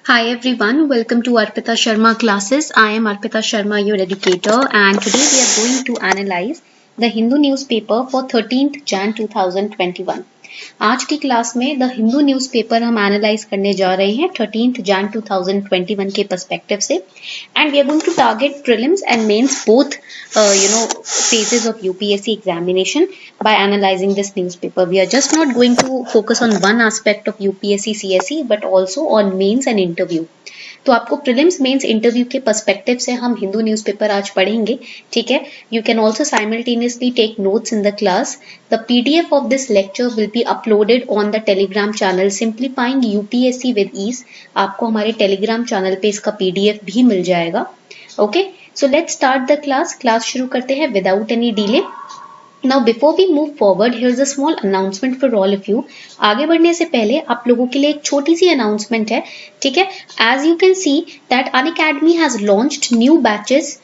Hi everyone, welcome to Arpita Sharma classes. I am Arpita Sharma, your educator, and today we are going to analyze the Hindu newspaper for 13th Jan 2021. आज की class में the Hindu newspaper हम analyse करने जा रहे हैं 13th Jan 2021 के perspective से and we are going to target prelims and mains both phases of UPSC examination by analyzing this newspaper. We are just not going to focus on one aspect of UPSC CSE but also on mains and interview. तो आपको prelims mains interview के perspective से हम Hindu newspaper आज पढ़ेंगे, ठीक है. You can also simultaneously take notes in the class. The PDF of this lecture will be uploaded on the Telegram channel simplifying UPSC with ease. आपको हमारे टेलीग्राम चैनल पे इसका PDF भी मिल जाएगा. Okay, so let's start the class शुरू करते हैं without any delay. Now before we move forward, here's a small announcement for all of you. आगे बढ़ने से पहले आप लोगों के लिए एक छोटी सी अनाउंसमेंट है, ठीक है. As you can see that Unacademy has launched new batches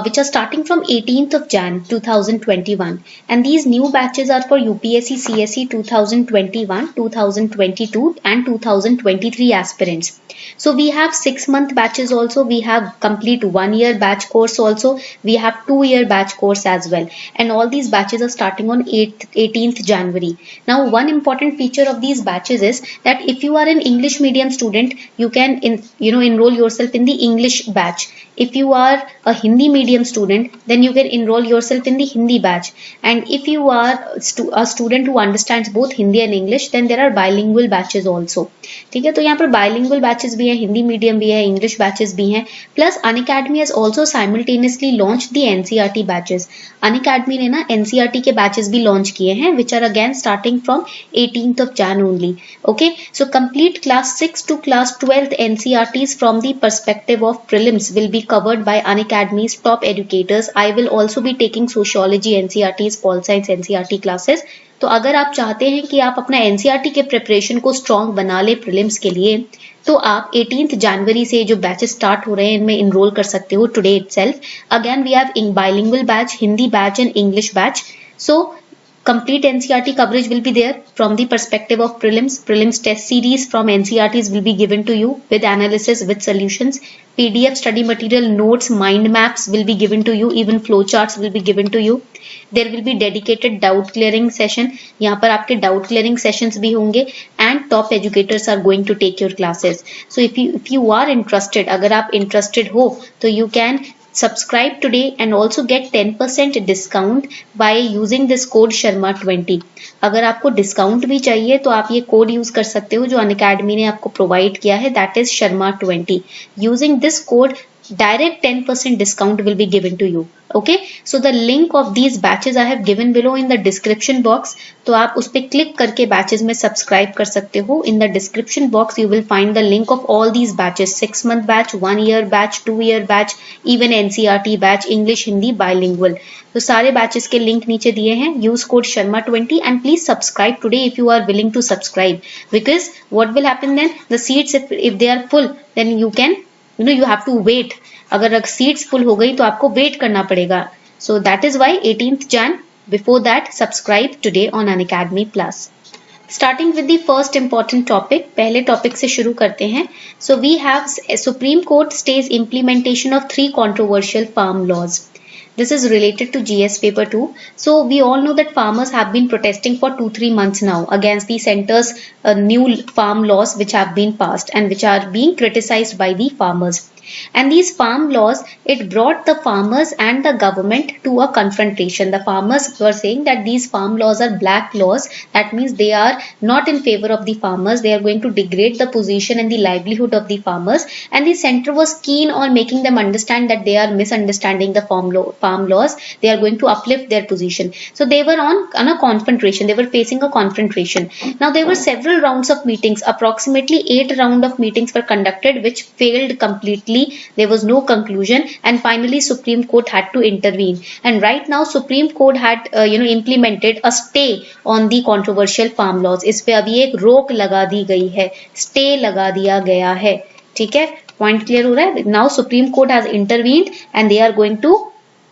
which are starting from 18th of Jan 2021, and these new batches are for UPSC CSE 2021, 2022 and 2023 aspirants. So we have 6-month batches also, we have complete 1-year batch course also, we have 2-year batch course as well, and all these batches are starting on 18th January. Now one important feature of these batches is that if you are an English medium student, you can enroll yourself in the English batch. If you are a Hindi medium student, then you can enroll yourself in the Hindi batch. And if you are a student who understands both Hindi and English, then there are bilingual batches also. ठीक है, तो यहाँ पर bilingual batches भी हैं, Hindi medium भी है, English batches भी हैं. Plus Unacademy has also simultaneously launched the NCERT batches. Unacademy ने ना NCERT के batches भी launch किए हैं, which are again starting from 18th of Jan only. Okay, so complete class 6 to class 12th NCERTs from the perspective of prelims will be covered by Unacademy's top educators. I will also be taking sociology NCERTs, pol science NCERT classes. तो अगर आप चाहते हैं कि आप अपना NCERT के preparation को स्ट्रॉन्ग बना ले प्रीलिम्स के लिए, तो आप 18th जनवरी से जो बैचेस स्टार्ट हो रहे हैं इनमें इनरोल कर सकते हो today itself. Again we have bilingual batch, Hindi batch and English batch. So complete NCERT coverage will be there from the perspective of prelims test series from NCERTs will be given to you with analysis, with solutions. PDF study material, notes, mind maps will be given to you, even flowcharts will be given to you. There will be dedicated doubt clearing session. यहाँ पर आपके doubt clearing sessions भी होंगे and top educators are going to take your classes. So if you are interested, अगर आप interested हो तो you can subscribe today and also get 10% discount by using this code Sharma20. अगर आपको discount भी चाहिए तो आप ये कोड यूज कर सकते हो जो अनअकैडमी ने आपको प्रोवाइड किया है, that is Sharma20. Using this code direct 10% discount will be given to you. Okay, so the link of these batches I have given below in the description box. तो आप उस पे क्लिक करके batches में subscribe कर सकते हो. In the description box you will find the link of all these batches: 6-month batch, 1-year batch, 2-year batch, even NCERT batch, English Hindi bilingual. तो सारे batches के link नीचे दिए हैं. Use code Sharma20 and please subscribe today if you are willing to subscribe, because what will happen then, the seats if they are full then you can you have to wait. अगर seats full हो गई तो आपको wait करना पड़ेगा. So that is why 18th Jan. Before that subscribe today on Unacademy plus. Starting with the first important topic, पहले topic से शुरू करते हैं. So we have supreme court stage implementation of 3 controversial farm laws. This is related to GS paper 2. So we all know that farmers have been protesting for 2-3 months now against the center's new farm laws which have been passed and which are being criticized by the farmers. And these farm laws, it brought the farmers and the government to a confrontation. The farmers were saying that these farm laws are black laws. That means they are not in favor of the farmers. They are going to degrade the position and the livelihood of the farmers. And the center was keen on making them understand that they are misunderstanding the farm laws. They are going to uplift their position. So they were on a confrontation. They were facing a confrontation. Now there were several rounds of meetings. Approximately 8 rounds of meetings were conducted, which failed completely. There was no conclusion, and finally Supreme Court had to intervene. And right now Supreme Court had implemented a stay on the controversial farm laws. इस पे अभी एक रोक लगा दी गई है, stay लगा दिया गया है. ठीक है, पॉइंट क्लियर हो रहा है. Now Supreme Court has intervened and they are going to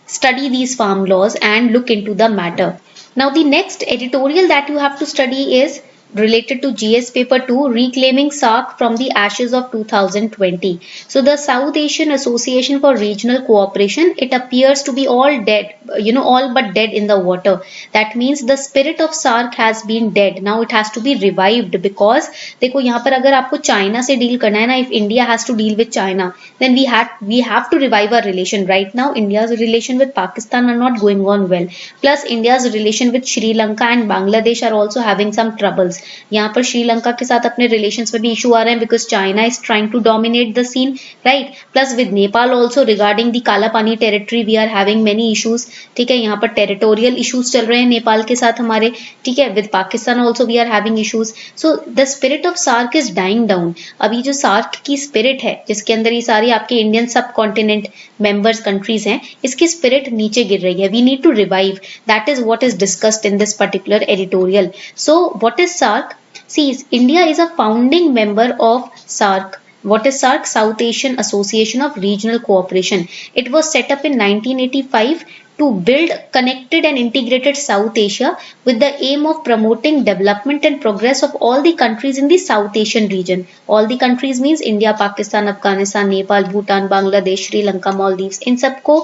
study these farm laws and look into the matter. Now the next editorial that you have to study is related to GS paper 2, reclaiming SAARC from the ashes of 2020. So the South Asian Association for Regional Cooperation, it appears to be all dead, all but dead in the water. That means the spirit of SAARC has been dead. Now it has to be revived because देखो यहाँ पर अगर आपको China से deal करना है ना, if India has to deal with China, then we have to revive our relation. Right now India's relation with Pakistan are not going on well. Plus India's relation with Sri Lanka and Bangladesh are also having some troubles. यहाँ पर श्रीलंका के साथ अपने relations में भी issue आ रहे हैं because China is trying to dominate the scene, right. Plus with Nepal also regarding the Kala Pani territory we are having many issues. ठीक है, यहाँ पर टेरिटोरियल इशूज चल रहे हैं नेपाल के साथ हमारे. ठीक है, with Pakistan also we are having issues. So the spirit of SAARC is dying down. अभी जो सार्क की स्पिरिट है जिसके अंदर ये सारी आपके इंडियन सब कॉन्टिनेंट मेंबर्स कंट्रीज हैं, इसकी स्पिरिट नीचे गिर रही है. We need to revive. That is what is discussed in this particular editorial. So what is SAARC? See, India is a founding member of SAARC. What is SAARC? South Asian Association of Regional Cooperation. It was set up in 1985 to build connected and integrated South Asia with the aim of promoting development and progress of all the countries in the South Asian region. All the countries means India, Pakistan, Afghanistan, Nepal, Bhutan, Bangladesh, Sri Lanka, Maldives. इन सबको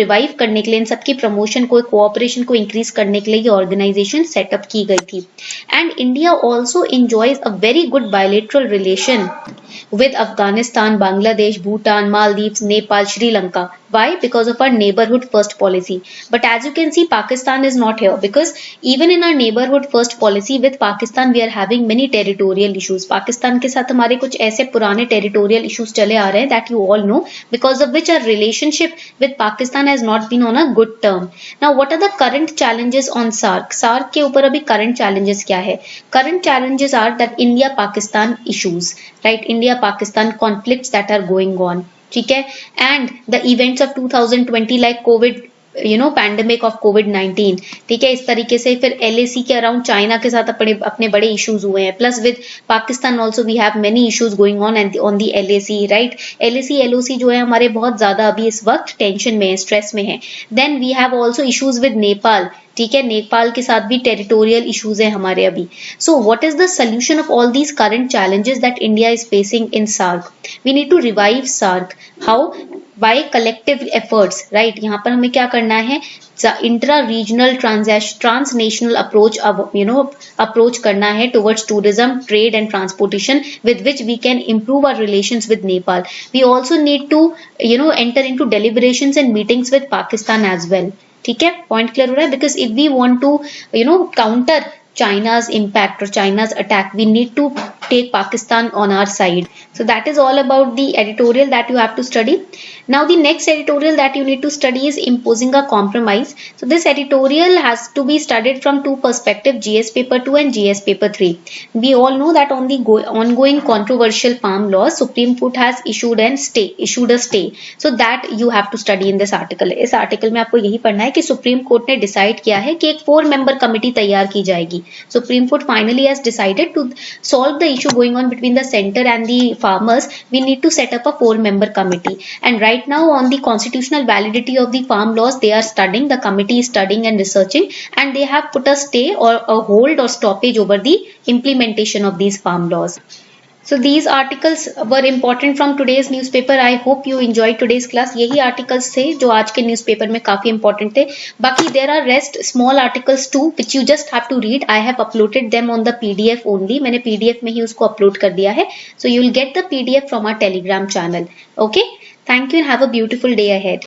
revive करने के लिए, इन सबकी promotion को, cooperation को increase करने के लिए ये ऑर्गेनाइजेशन सेटअप की गई थी. And India also enjoys a very good bilateral relation with Afghanistan, Bangladesh, Bhutan, Maldives, Nepal, Sri Lanka. Why? Because of our neighborhood first policy. But as you can see, Pakistan is not here because even in our neighborhood first policy with Pakistan, we are having many territorial issues. Pakistan के साथ हमारे कुछ ऐसे पुराने territorial issues चले आ रहे हैं that you all know, because of which our relationship with Pakistan has not been on a good term. Now, what are the current challenges on SAARC? SAARC के ऊपर अभी current challenges क्या है? Current challenges are that India-Pakistan issues, right? India-Pakistan conflicts that are going on. ठीक है, and the events of 2020 like covid, pandemic of covid. ठीक है, इस तरीके से फिर LAC के अराउंड चाइना के साथ अपने बड़े इश्यूज हुए हैं. Plus with Pakistan also we have many issues going on the LAC, right. LAC LOC जो है हमारे बहुत ज्यादा अभी इस वक्त टेंशन में है, स्ट्रेस में है. Then we have also issues with Nepal. ठीक है, नेपाल के साथ भी टेरिटोरियल इश्यूज है हमारे अभी. So what is the solution of all these current challenges that India is facing in SAARC? We need to revive SAARC. How? By collective efforts, right. यहाँ पर हमें क्या करना है? इंट्रा रीजनल ट्रांसनेशनल अप्रोच करना है towards tourism, trade and transportation with which we can improve our relations with Nepal. We also need to enter into deliberations and meetings with Pakistan as well. ठीक है, point clear हो रहा है? Because if we want to counter China's impact or China's attack, we need to take Pakistan on our side. So that is all about the editorial that you have to study. Now the next editorial that you need to study is imposing a compromise. So this editorial has to be studied from two perspectives, GS paper 2 and GS paper 3. We all know that on the ongoing controversial farm laws, Supreme Court has issued a stay. So that you have to study in this article. इस article में आपको यही पढ़ना है कि Supreme Court ने decide किया है कि एक 4-member committee तैयार की जाएगी. Supreme Court finally has decided to solve the issue going on between the center and the farmers. We need to set up a 4-member committee. And right now on the constitutional validity of the farm laws, they are studying, the committee is studying and researching, and they have put a stay or a hold or stoppage over the implementation of these farm laws. So these articles were important from today's newspaper. I hope you enjoyed today's class. यही articles थे जो आज के newspaper में काफी important थे. बाकी there are rest small articles too which you just have to read. I have uploaded them on the PDF only. मैंने PDF में ही उसको upload कर दिया है. So you will get the PDF from our Telegram channel. Okay? Thank you and have a beautiful day ahead.